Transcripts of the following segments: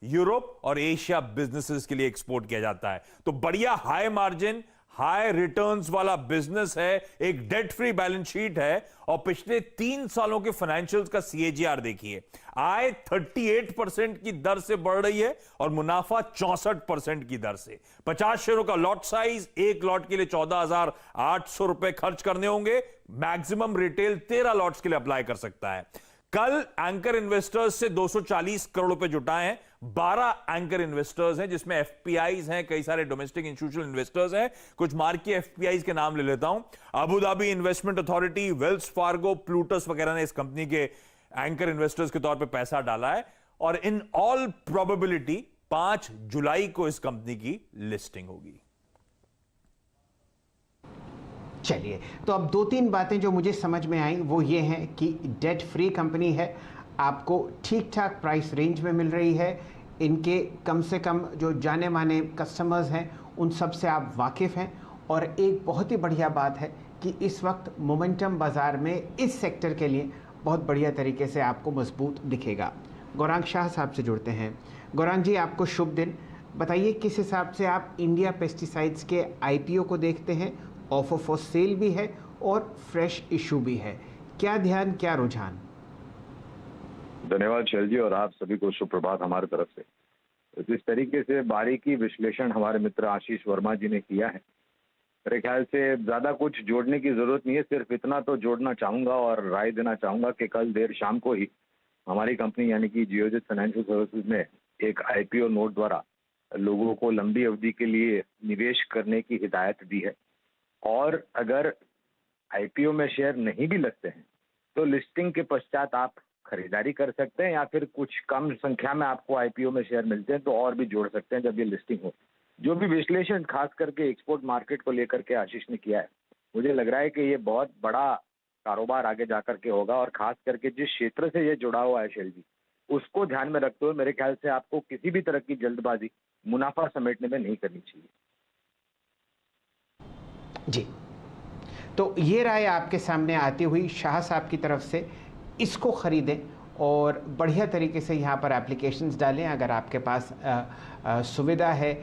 Europe और Asia businesses के लिए एक्सपोर्ट किया जाता है। तो बढ़िया हाई मार्जिन, हाई रिटर्न्स वाला बिजनेस है, एक डेट फ्री बैलेंस शीट है और पिछले 3 सालों के फाइनेंशियल्स का सीएजीआर देखिए। आय 38% की दर से बढ़ रही है और मुनाफा 64% की दर से। 50 शेयरों का लॉट साइज, एक लॉट के लिए 14,800 रुपए खर्च करने होंगे। मैक्सिमम रिटेल 13 लॉट्स के लिए अप्लाई कर सकता है। कल एंकर इन्वेस्टर्स से 240 करोड़ रुपए जुटाए हैं। 12 एंकर इन्वेस्टर्स हैं जिसमें एफपीआईज हैं, कई सारे डोमेस्टिक इंस्टीट्यूशनल इन्वेस्टर्स हैं। कुछ मार्की एफपीआईज के नाम ले लेता हूं। Abu Dhabi investment authority, Wells Fargo, Plutus वगैरह ने इस कंपनी के एंकर इन्वेस्टर्स के तौर पे पैसा डाला है और इन ऑल प्रोबेबिलिटी 5 जुलाई को इस कंपनी की लिस्टिंग होगी। चलिए, तो अब 2-3 बातें जो मुझे समझ में आई वो ये हैं कि डेट फ्री कंपनी है, आपको ठीक ठाक प्राइस रेंज में मिल रही है, इनके कम से कम जो जाने माने कस्टमर्स हैं उन सब से आप वाकिफ़ हैं, और एक बहुत ही बढ़िया बात है कि इस वक्त मोमेंटम बाज़ार में इस सेक्टर के लिए बहुत बढ़िया तरीके से आपको मजबूत दिखेगा। गौरांग शाह साहब से जुड़ते हैं। गौरांग जी, आपको शुभ दिन। बताइए किस हिसाब से आप इंडिया पेस्टिसाइड्स के आईपीओ को देखते हैं? ऑफर फॉर सेल भी है और फ्रेश इशू भी है, क्या ध्यान, क्या रुझान? धन्यवाद शैल जी, और आप सभी को सुप्रभात हमारे तरफ से। जिस तरीके से बारीकी विश्लेषण हमारे मित्र आशीष वर्मा जी ने किया है, मेरे ख्याल से ज्यादा कुछ जोड़ने की जरूरत नहीं है। सिर्फ इतना तो जोड़ना चाहूंगा और राय देना चाहूंगा कि कल देर शाम को ही हमारी कंपनी यानी कि जियोजित फाइनेंशियल सर्विसेज ने एक आईपीओ नोट द्वारा लोगों को लंबी अवधि के लिए निवेश करने की हिदायत दी है। और अगर आईपीओ में शेयर नहीं भी लगते हैं तो लिस्टिंग के पश्चात आप खरीदारी कर सकते हैं, या फिर कुछ कम संख्या में आपको आईपीओ में शेयर मिलते हैं तो और भी जोड़ सकते हैं जब ये लिस्टिंग हो। जो भी विश्लेषण खास करके एक्सपोर्ट मार्केट को लेकर के आशीष ने किया है, मुझे लग रहा है कि ये बहुत बड़ा कारोबार आगे जाकर के होगा, और खास करके जिस क्षेत्र से ये जुड़ा हुआ है शैल जी, उसको ध्यान में रखते हुए मेरे ख्याल से आपको किसी भी तरह की जल्दबाजी मुनाफा समेटने में नहीं करनी चाहिए। जी, तो ये राय आपके सामने आती हुई शाह साहब की तरफ से, इसको ख़रीदें और बढ़िया तरीके से यहाँ पर एप्लीकेशंस डालें। अगर आपके पास सुविधा है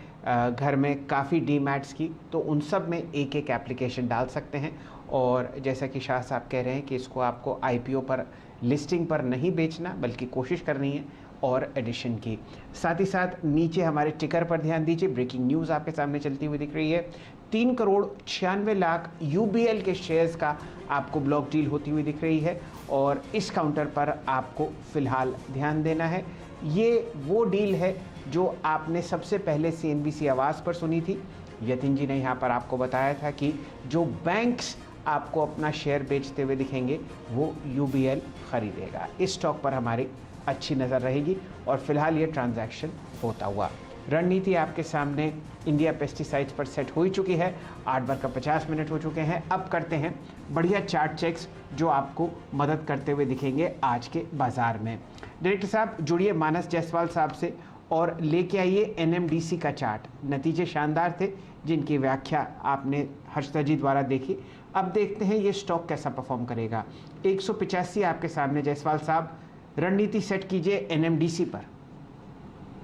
घर में काफ़ी डीमैट्स की, तो उन सब में एक एक एप्लीकेशन डाल सकते हैं। और जैसा कि शाह साहब कह रहे हैं कि इसको आपको आईपीओ पर, लिस्टिंग पर नहीं बेचना, बल्कि कोशिश करनी है और एडिशन की। साथ ही साथ नीचे हमारे टिकर पर ध्यान दीजिए, ब्रेकिंग न्यूज़ आपके सामने चलती हुई दिख रही है। 3,96,00,000 यूबीएल के शेयर्स का आपको ब्लॉक डील होती हुई दिख रही है, और इस काउंटर पर आपको फ़िलहाल ध्यान देना है। ये वो डील है जो आपने सबसे पहले सीएनबीसी आवाज़ पर सुनी थी। यतिन जी ने यहाँ पर आपको बताया था कि जो बैंक्स आपको अपना शेयर बेचते हुए दिखेंगे वो यूबीएल खरीदेगा। इस स्टॉक पर हमारी अच्छी नज़र रहेगी, और फिलहाल ये ट्रांजैक्शन होता हुआ। रणनीति आपके सामने इंडिया पेस्टिसाइड्स पर सेट हो ही चुकी है। 8:50 मिनट हो चुके हैं। अब करते हैं बढ़िया चार्ट चेक्स जो आपको मदद करते हुए दिखेंगे आज के बाजार में। डायरेक्टर साहब जुड़िए मानस जायसवाल साहब से और लेके आइए एनएमडीसी का चार्ट। नतीजे शानदार थे जिनकी व्याख्या आपने हर्षदा जी द्वारा देखी। अब देखते हैं ये स्टॉक कैसा परफॉर्म करेगा। 185 आपके सामने जायसवाल साहब, रणनीति सेट कीजिए एनएमडीसी पर।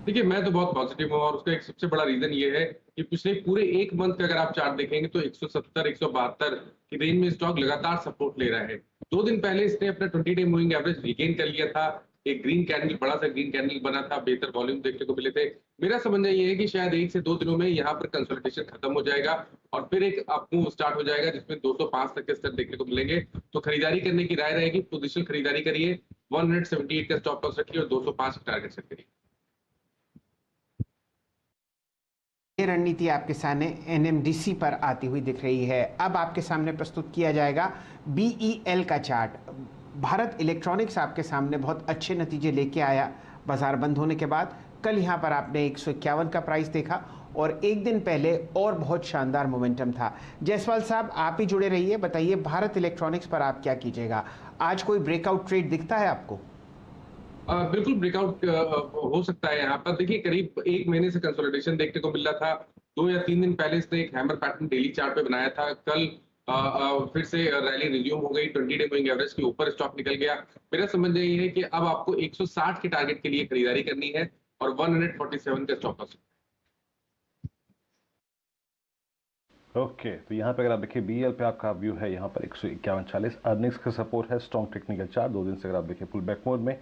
देखिए, मैं तो बहुत पॉजिटिव हूँ, और उसका एक सबसे बड़ा रीजन ये है कि पिछले पूरे एक मंथ का अगर आप चार्ट देखेंगे तो 170, 172 की रेंज में स्टॉक लगातार सपोर्ट ले रहा है। 2 दिन पहले इसने अपना 20 डे मूविंग एवरेज रिगेन कर लिया था। एक ग्रीन कैंडल, बड़ा सा ग्रीन कैंडल बना था, बेहतर वॉल्यूम देखने को मिले थे। मेरा समझना ये है कि शायद 1 से 2 दिनों में यहाँ पर कंसोलिडेशन खत्म हो जाएगा और फिर एक अपमूव स्टार्ट हो जाएगा जिसमें 205 तक के स्तर देखने को मिलेंगे। तो खरीदारी करने की राय रहेगी, पोजिशनल खरीदारी करिए, 178 का स्टॉप लॉस रखिए और 205 टारगेट सेट करिए। ये रणनीति आपके सामने एनएमडीसी पर आती हुई दिख रही है। अब आपके सामने प्रस्तुत किया जाएगा बीईएल का चार्ट। भारत इलेक्ट्रॉनिक्स आपके सामने बहुत अच्छे नतीजे लेके आया बाजार बंद होने के बाद। कल यहाँ पर आपने 151 का प्राइस देखा, और एक दिन पहले और बहुत शानदार मोमेंटम था। जायसवाल साहब आप ही जुड़े रहिए, बताइए भारत इलेक्ट्रॉनिक्स पर आप क्या कीजिएगा? आज कोई ब्रेकआउट ट्रेड दिखता है आपको? बिल्कुल ब्रेकआउट हो सकता है। यहाँ पर देखिए, करीब 1 महीने से कंसोलिडेशन देखने को मिल रहा था। 2 या 3 दिन पहले इसने एक हैमर पैटर्न डेली चार्ट पे बनाया था। कल फिर से रैली रिज्यूम हो गई, 20 डे मूविंग एवरेज के ऊपर स्टॉक निकल गया। मेरा समझना ये है कि अब आपको 160 के टारगेट के लिए खरीदारी करनी है। और 147 का स्टॉप लॉस। ओके तो यहाँ पे अगर आप देखिए बीएल पे आपका व्यू है यहाँ पर 151.40 अर्निंग्स का सपोर्ट है, स्ट्रॉन्ग टेक्निकल चार्ट 2 दिन से अगर आप देखिए पुल बैक मोड में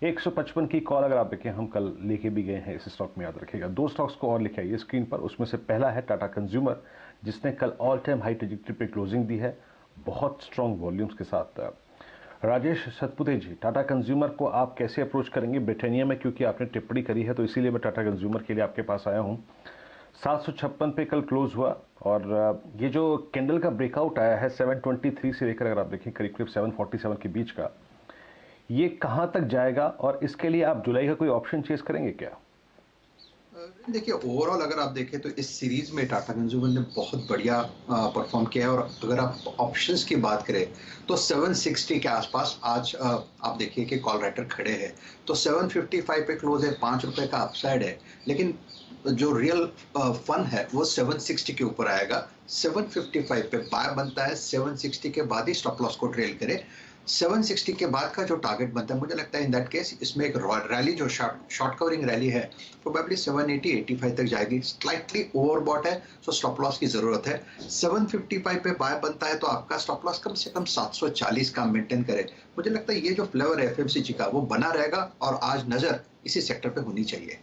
155 की कॉल अगर आप देखें हम कल लेके भी गए हैं इस स्टॉक में, याद रखिएगा। 2 स्टॉक्स को और लिखे आइए स्क्रीन पर, उसमें से पहला है टाटा कंज्यूमर जिसने कल ऑल टाइम हाई ट्रेजेक्टरी पे क्लोजिंग दी है बहुत स्ट्रॉन्ग वॉल्यूम्स के साथ। राजेश सतपुते जी, टाटा कंज्यूमर को आप कैसे अप्रोच करेंगे ब्रिटानिया में, क्योंकि आपने टिप्पणी करी है तो इसीलिए मैं टाटा कंज्यूमर के लिए आपके पास आया हूँ। 756 पे कल क्लोज हुआ और ये जो कैंडल का ब्रेकआउट आया है 723 से लेकर अगर आप देखें करीब करीब 747 के बीच का, ये कहाँ तक जाएगा और इसके लिए आप जुलाई का कोई ऑप्शन चेस करेंगे क्या? देखिए ओवरऑल अगर आप देखें तो इस सीरीज में टाटा कंज्यूमर ने बहुत बढ़िया परफॉर्म किया है और अगर आप ऑप्शंस की बात करें तो 760 के आसपास आज आप देखिए कि कॉल राइटर खड़े हैं तो 755 पे क्लोज है, 5 रुपए का अपसाइड है, लेकिन जो रियल फन है वो 760 के ऊपर आएगा। 755 पे बाय बनता है, 760 के बाद ही स्टॉप लॉस को ट्रेल करे। 760 के बाद का जो टारगेट बनता है मुझे लगता है इन दैट केस इसमें एक रैली जो शॉर्ट कवरिंग रैली है प्रोबेबली 780-85 तक जाएगी, स्लाइटली ओवरबॉट है सो स्टॉप लॉस की जरूरत है। 755 पे बाय बनता है तो आपका स्टॉप लॉस कम से कम 740 का मेंटेन करे। मुझे लगता है ये जो फ्लेवर है एफएमसीजी का वो बना रहेगा और आज नजर इसी सेक्टर पे होनी चाहिए।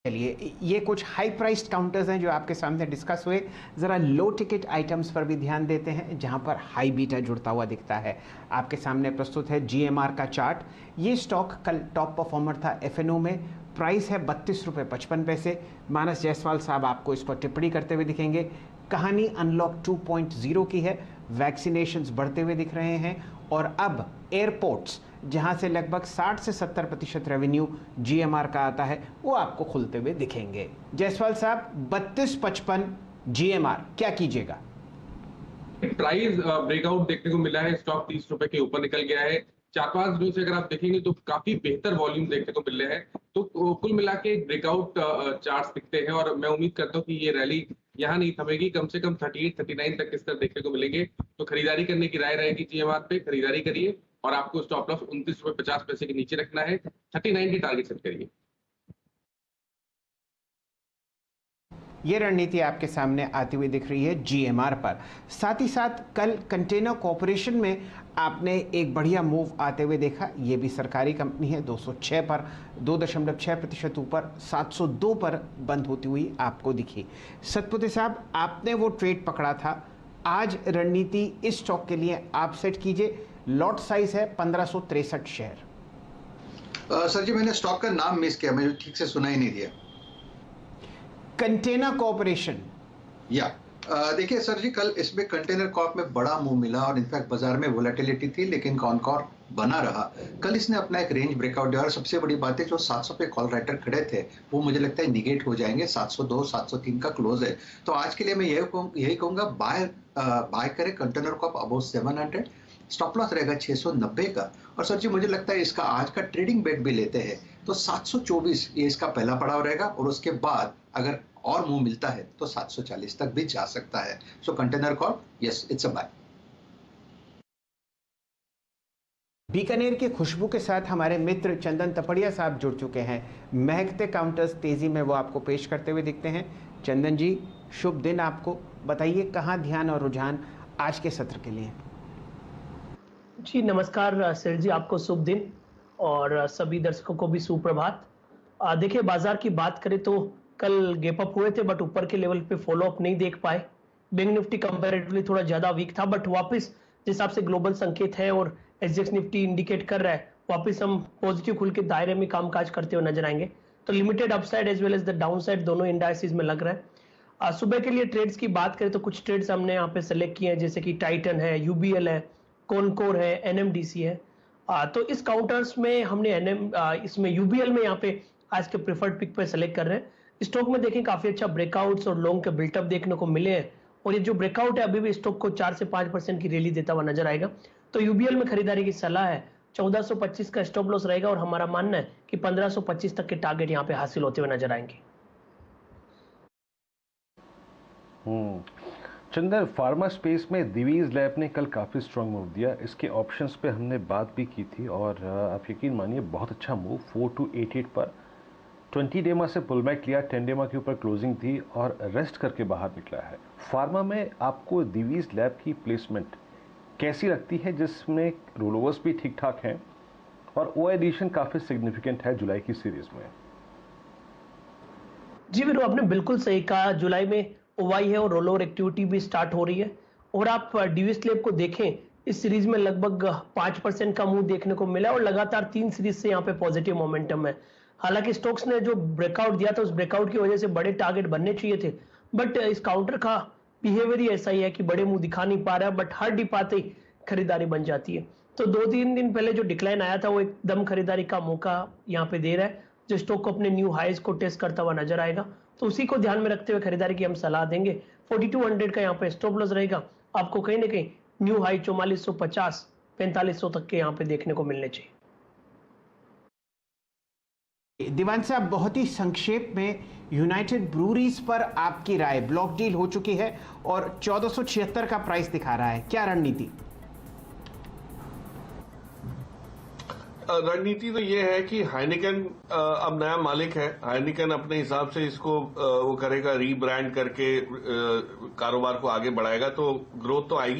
चलिए ये कुछ हाई प्राइस्ड काउंटर्स हैं जो आपके सामने डिस्कस हुए। ज़रा लो टिकट आइटम्स पर भी ध्यान देते हैं जहां पर हाई बीटा जुड़ता हुआ दिखता है। आपके सामने प्रस्तुत है जीएमआर का चार्ट। ये स्टॉक कल टॉप परफॉर्मर था एफएनओ में, प्राइस है 32 रुपये 55 पैसे। मानस जायसवाल साहब आपको इस पर टिप्पणी करते हुए दिखेंगे। कहानी अनलॉक 2.0 की है, वैक्सीनेशंस बढ़ते हुए दिख रहे हैं और अब एयरपोर्ट्स जहां से लगभग 60 से 70% रेवेन्यू जीएमआर का आता है वो आपको खुलते हुए दिखेंगे। जायसवाल साहब 32.55 जीएमआर क्या कीजिएगा? प्राइस ब्रेकआउट देखने को मिला है, स्टॉक 30 रुपए के ऊपर निकल गया है। 4-5 दिनों से अगर आप देखेंगे तो काफी बेहतर वॉल्यूम देखने को मिल रहे हैं, तो कुल मिला के ब्रेकआउट चार्ट्स दिखते हैं और मैं उम्मीद करता हूँ कि ये रैली यहाँ नहीं थमेगी, कम से कम 38-39 तक इस तरह देखने को मिलेंगे। तो खरीदारी करने की राय रहेगी जीएमआर पे, खरीदारी करिए और आपको स्टॉप लॉस 29 रुपए 50 पैसे के नीचे रखना है, 39 की टारगेट सेट करिए। ये रणनीति आपके सामने आती हुई दिख रही है जीएमआर पर। साथ ही साथ कल कंटेनर कॉरपोरेशन में आपने एक बढ़िया मूव आते हुए देखा। ये भी सरकारी कंपनी है, 206 पर 2.6% ऊपर 702 पर बंद होती हुई आपको दिखी। सतपुते साहब आपने वो ट्रेड पकड़ा था, आज रणनीति इस स्टॉक के लिए आप सेट कीजिए। लॉट साइज है 1563 शेयर। सर जी मैंने स्टॉक का नाम मिस किया, मुझे ठीक से सुना ही नहीं दिया। Container corporation. या देखिए सर जी कल इसमें कंटेनर कॉर्प में बड़ा मुंह मिला और इनफैक्ट बाजार में वोलेटिलिटी थी लेकिन कॉनकॉर बना रहा। कल इसने अपना एक रेंज ब्रेकआउट दिया और सबसे बड़ी बात है जो 700 पे कॉल राइटर खड़े थे वो मुझे लगता है निगेट हो जाएंगे। 702-703 का क्लोज है तो आज के लिए मैं यही कहूंगा बाय करें container Corp above 700, stop loss रहेगा 690 का। और सर जी मुझे लगता है इसका आज का ट्रेडिंग बेट भी लेते हैं तो 724 ये इसका पहला पड़ाव रहेगा और उसके बाद अगर और मुंह मिलता है तो 740 तक भी जा सकता है। So container corp yes it's a buy. Bikaner की खुशबू के साथ हमारे मित्र चंदन तपड़िया साहब जुड़ चुके हैं। महकते काउंटर्स तेजी में वो आपको पेश करते हुए दिखते हैं। चंदन जी शुभ दिन आपको, बताइए कहाँ ध्यान और रुझान आज के सत्र के लिए? जी नमस्कार सर जी, आपको शुभ दिन और सभी दर्शकों को भी सुप्रभात। देखिए बाजार की बात करें तो कल गैप अप हुए थे बट ऊपर के लेवल पे फॉलो अप नहीं देख पाए। बैंक निफ्टी कंपैरेटिवली थोड़ा ज्यादा वीक था बट वापस जिस हिसाब से ग्लोबल संकेत है और एसजीएक्स निफ्टी इंडिकेट कर रहा है वापस हम पॉजिटिव खुल के दायरे में कामकाज करते हुए नजर आएंगे। तो limited upside as well as the downside दोनों इंडाइसिस में लग रहा है। सुबह के लिए ट्रेड्स की बात करें तो कुछ ट्रेड्स हमने यहाँ पे सेलेक्ट किए हैं जैसे कि टाइटन है, यूबीएल है, कॉनकोर है, एनएमडीसी है। तो इस काउंटर्स में हमने इसमें यूबीएल में यहाँ पे आज के प्रेफर्ड पिक पे सेलेक्ट कर रहे हैं। स्टॉक में देखें काफी अच्छा ब्रेकआउट्स और लॉन्ग के बिल्टअप देखने को मिले हैं और ये जो ब्रेकआउट है अभी भी स्टॉक को 4 से 5% की रैली देता हुआ नजर आएगा। तो यूबीएल में खरीदारी की सलाह है। 1425 का स्टॉप लॉस रहेगा और हमारा मानना है कि 1525 तक के टारगेट यहाँ पे हासिल होते हुए नजर आएंगे। चंदर, फार्मा स्पेस में दिवीज लैब ने कल काफ़ी स्ट्रांग मूव दिया। इसके ऑप्शंस पे हमने बात भी की थी और आप यकीन मानिए बहुत अच्छा मूव 4288 पर 20 डेमा से पुल बैक लिया, 10 डेमा के ऊपर क्लोजिंग थी और रेस्ट करके बाहर निकला है। फार्मा में आपको दिवीज लैब की प्लेसमेंट कैसी लगती है, जिसमें रोलोवर्स भी ठीक ठाक हैं और ओ एडिशन काफ़ी सिग्निफिकेंट है जुलाई की सीरीज में? जी वीरू, आपने बिल्कुल सही कहा। जुलाई में ओवाई है और रोलोवर एक्टिविटी भी स्टार्ट हो रही है। और आप डीवीएस लैब को देखें, इस सीरीज में लगभग 5% का मूव देखने को मिला और लगातार 3 सीरीज से यहाँ पे पॉजिटिव मोमेंटम है। हालांकि स्टॉक्स ने जो ब्रेकआउट दिया था, उस ब्रेकआउट की वजह से बड़े टारगेट बनने चाहिए थे, बट इस काउंटर का बिहेवियर ही ऐसा ही है कि बड़े मुंह दिखा नहीं पा रहा है, बट हर डिप आते ही खरीदारी बन जाती है। तो 2-3 दिन पहले जो डिक्लाइन आया था, वो एकदम खरीदारी का मौका यहाँ पे दे रहा है, जो स्टॉक को अपने न्यू हाईज को टेस्ट करता हुआ नजर आएगा। तो उसी को ध्यान में रखते हुए खरीदारी की हम सलाह देंगे। 4200 का यहाँ पे स्टॉप लॉस रहेगा। आपको कहीं ना कहीं न्यू हाई 4450 4500 तक के यहाँ पे देखने को मिलने चाहिए। दीवान साहब, बहुत ही संक्षेप में यूनाइटेड ब्रूरीज पर आपकी राय। ब्लॉक डील हो चुकी है और 1476 का प्राइस दिखा रहा है, क्या रणनीति? रणनीति तो ये है कि हाइनिकन अब नया मालिक है। हाइनिकन अपने हिसाब से इसको वो करेगा, रीब्रांड करके कारोबार को आगे बढ़ाएगा, तो ग्रोथ तो आएगी।